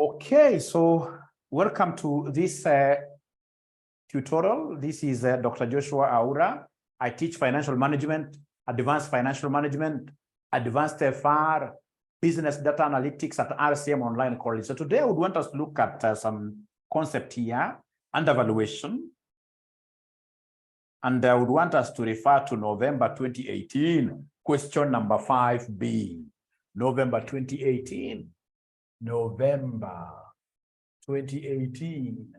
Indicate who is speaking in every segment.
Speaker 1: Okay, so welcome to this tutorial. This is Dr. Joshua Aura. I teach financial management, advanced financial management, advanced FR, business data analytics at RCM Online College. So today I would want us to look at some concept here under valuation. And I would want us to refer to November 2018, question number 5B. November 2018. November 2018,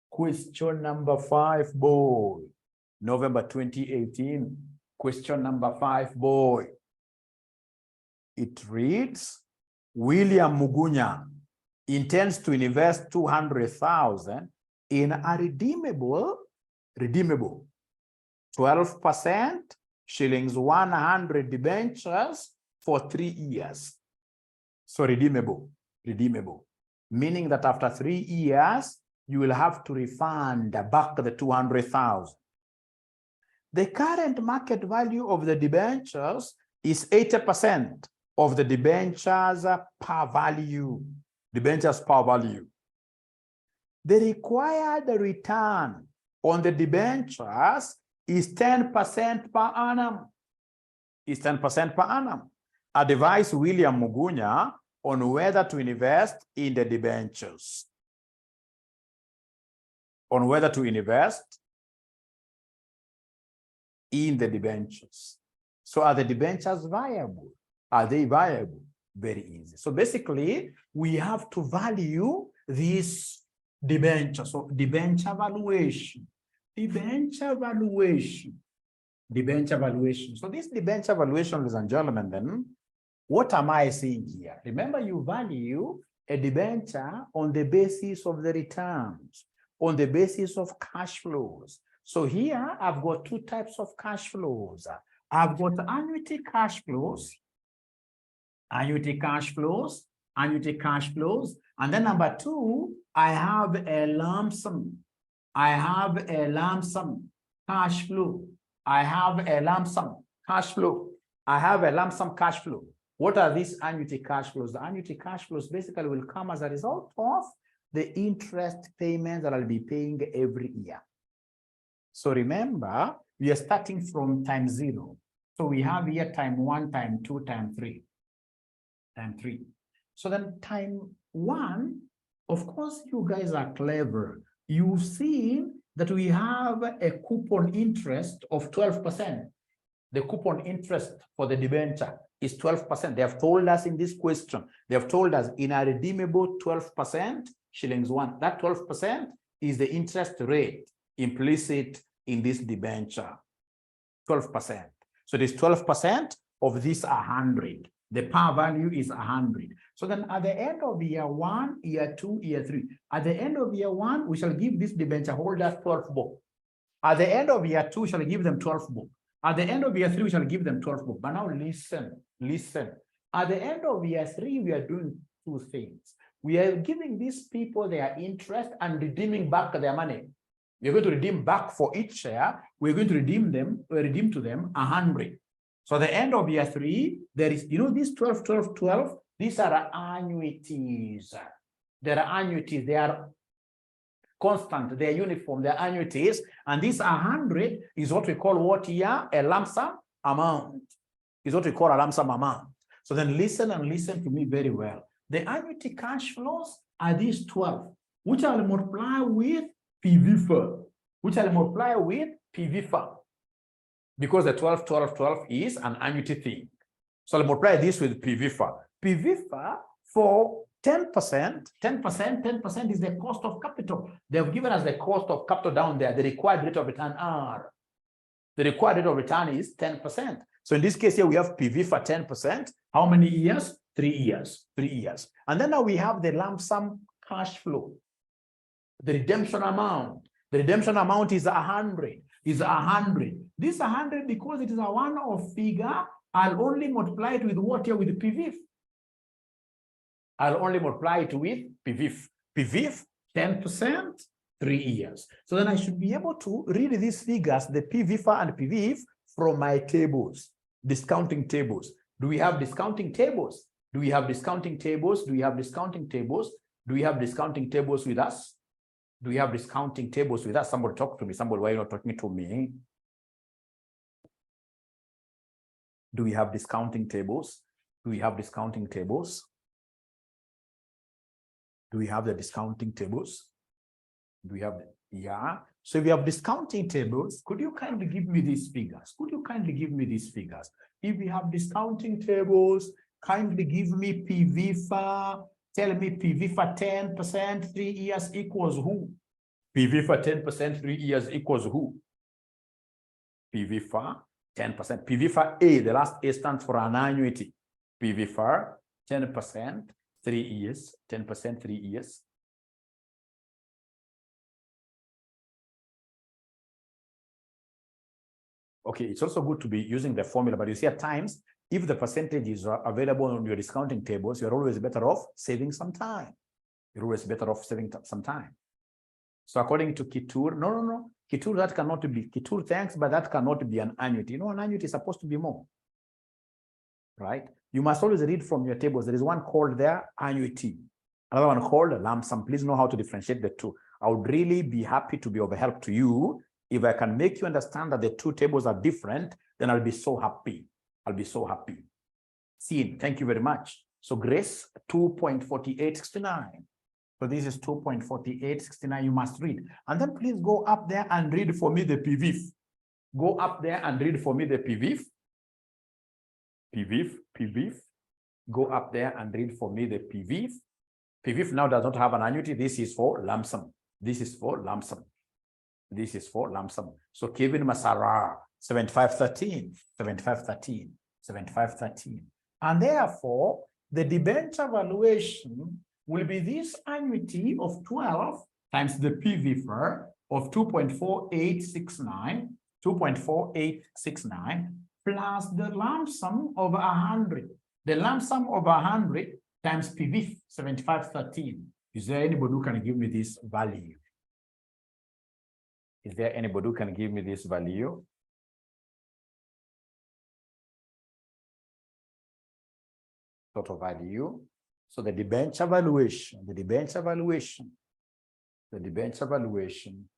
Speaker 1: question number 5, boy. November 2018, question number 5, boy. It reads, William Mugunya intends to invest 200,000 in a redeemable 12% shillings 100 debentures for 3 years. So redeemable, meaning that after 3 years, you will have to refund back the 200,000. The current market value of the debentures is 80% of the debentures per value. Debentures per value. The required return on the debentures is 10% per annum. Is 10% per annum. Advise William Mugunya on whether to invest in the debentures. On whether to invest in the debentures. So are the debentures viable? Are they viable? Very easy. So basically, we have to value this debenture. So debenture valuation. Debenture valuation. Debenture valuation. So this debenture valuation, ladies and gentlemen, then, what am I saying here? Remember, you value a debenture on the basis of the returns, on the basis of cash flows. So here I've got two types of cash flows. I've got annuity cash flows, and then number two, I have a lump sum. I have a lump sum cash flow. I have a lump sum cash flow. I have a lump sum cash flow. What are these annuity cash flows? The annuity cash flows basically will come as a result of the interest payments that I'll be paying every year. So remember, we are starting from time 0. So we have here time 1, time 2, time 3. Time 3. So then time 1, of course, you guys are clever. You've seen that we have a coupon interest of 12%. The coupon interest for the debenture is 12%. They have told us in this question, they have told us in a redeemable 12% shillings 1. That 12% is the interest rate implicit in this debenture. 12%. So this 12% of this 100. The par value is 100. So then at the end of year 1, year 2, year 3, at the end of year 1, we shall give this debenture holders 12 bob. At the end of year 2, we shall give them 12 bob. At the end of year 3, we shall give them 12 bob. But now listen. At the end of year 3, we are doing two things. We are giving these people their interest and redeeming back their money. We're going to redeem back for each share. We're going to redeem to them 100. So at the end of year 3, there is, these 12, 12, 12, these are annuities. There are annuities. They are constant. They are uniform. They are annuities. And this 100 is what we call what here? A lump sum amount. Is what we call a lump sum amount. So then listen to me very well. The annuity cash flows are these 12, which I'll multiply with PV4, because the 12, 12, 12 is an annuity thing. So I'll multiply this with PV4. PV4 for 10% is the cost of capital. They've given us the cost of capital down there. The required rate of return R. The required rate of return is 10%. So in this case here, we have PV for 10%. How many years? 3 years. 3 years. And then now we have the lump sum cash flow. The redemption amount. The redemption amount is 100. Is 100. This 100, because it is a one-off figure, I'll only multiply it with what here? With PV. I'll only multiply it with PV. PV, 10%, 3 years. So then I should be able to read these figures, the PV and PV, from my tables, discounting tables. Do we have discounting tables? Do we have discounting tables? Do we have discounting tables? Do we have discounting tables with us? Do we have discounting tables with us? Somebody talk to me. Somebody, why are you not talking to me? Do we have discounting tables? Do we have discounting tables? Do we have the discounting tables? Do we have the, yeah? So if you have discounting tables, could you kindly give me these figures? Could you kindly give me these figures? If we have discounting tables, kindly give me PV for, tell me PV for 10%, 3 years equals who? PV for 10%, 3 years equals who? PV for 10%. PV for A, the last A stands for an annuity. PV for 10%, 3 years, 10%, 3 years. Okay, it's also good to be using the formula, but you see at times, if the percentage is available on your discounting tables, you're always better off saving some time. You're always better off saving some time. So according to Kitur, no. Kitur, that cannot be, Kitur, thanks, but that cannot be an annuity. You know, an annuity is supposed to be more, right? You must always read from your tables. There is one called there, annuity. Another one called lump sum. Please know how to differentiate the two. I would really be happy to be of help to you. If I can make you understand that the two tables are different, then I'll be so happy. I'll be so happy. See, thank you very much. So Grace, 2.4869. So this is 2.4869. You must read. And then please go up there and read for me the PVF. Go up there and read for me the PVF. PVF. Go up there and read for me the PVF. PVF now does not have an annuity. This is for lump sum. This is for lump sum. This is for lump sum. So Kevin Masara, 7513, 7513, 7513. And therefore, the debenture valuation will be this annuity of 12 times the PVFR of 2.4869, 2.4869, plus the lump sum of 100. The lump sum of 100 times PV 7513. Is there anybody who can give me this value? Is there anybody who can give me this value? Total value. So the debenture valuation, the debenture valuation, the debenture valuation,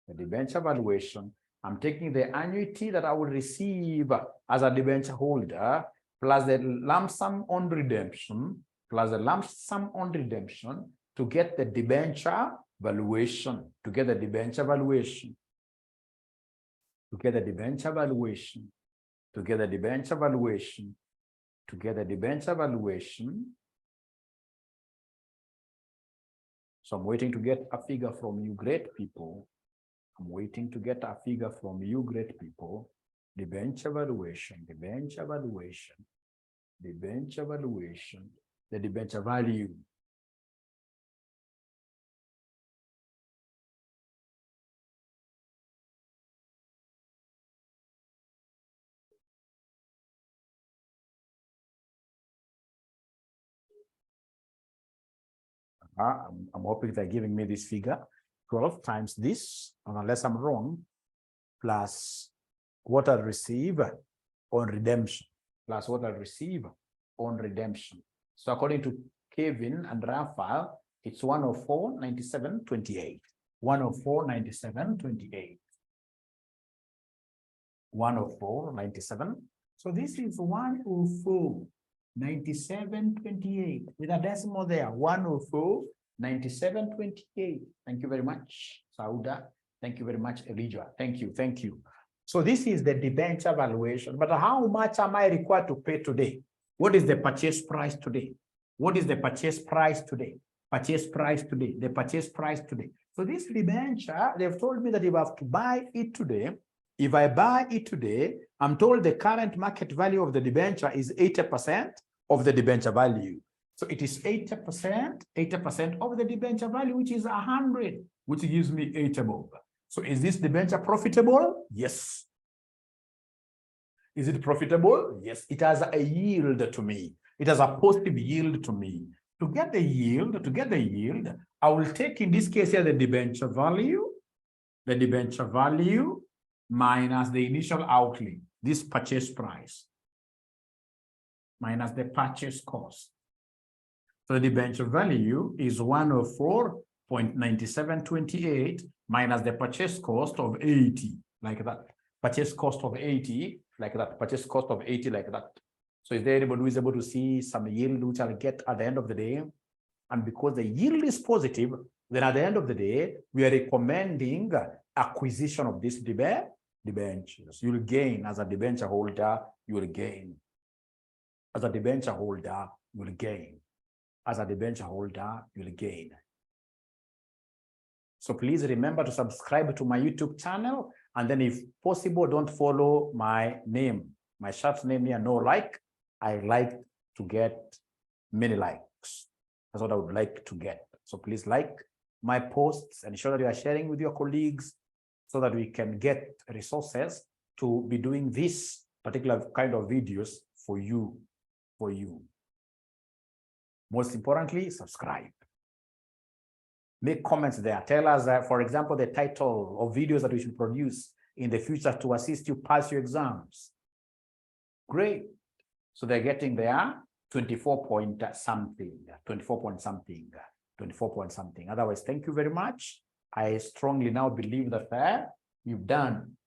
Speaker 1: the debenture valuation. I'm taking the annuity that I will receive as a debenture holder plus the lump sum on redemption, plus the lump sum on redemption to get the debenture valuation, to get the debenture valuation, to get the debenture valuation, to get the debenture valuation, to get the debenture valuation. So I'm waiting to get a figure from you, great people. I'm waiting to get a figure from you, great people. Debenture valuation, debenture valuation, debenture valuation, the debenture value. I'm hoping they're giving me this figure, 12 times this, unless I'm wrong, plus what I receive on redemption, plus what I receive on redemption. So according to Kevin and Raphael, it's 104.9728. 104.9728. 104.97. So this is 104.9728 with a decimal there. 104.9728. Thank you very much, Sauda. Thank you very much, Elijah. Thank you. Thank you. So this is the debenture valuation. But how much am I required to pay today? What is the purchase price today? What is the purchase price today? Purchase price today. The purchase price today. So this debenture, they've told me that if I have to buy it today, if I buy it today, I'm told the current market value of the debenture is 80% of the debenture value. So it is 80% of the debenture value, which is 100, which gives me 80 bob. So is this debenture profitable? Yes. Is it profitable? Yes. It has a yield to me. It has a positive yield to me. To get the yield, I will take in this case here the debenture value minus the initial outlay, this purchase price, minus the purchase cost. So the debenture value is 104.9728 minus the purchase cost of 80, like that. Purchase cost of 80, like that. Purchase cost of 80, like that. So is there anybody who is able to see some yield which I'll get at the end of the day? And because the yield is positive, then at the end of the day, we are recommending acquisition of this debentures. You'll gain as a debenture holder, you will gain. As a debenture holder, you will gain. As a debenture holder, you will gain. So please remember to subscribe to my YouTube channel. And then if possible, don't follow my name. My short name here, no like. I like to get many likes. That's what I would like to get. So please like my posts and ensure that you are sharing with your colleagues so that we can get resources to be doing this particular kind of videos for you. Most importantly, subscribe. Make comments there. Tell us, for example, the title of videos that we should produce in the future to assist you pass your exams. Great. So they're getting there 24 point something, 24 point something, 24 point something. Otherwise, thank you very much. I strongly now believe that you've done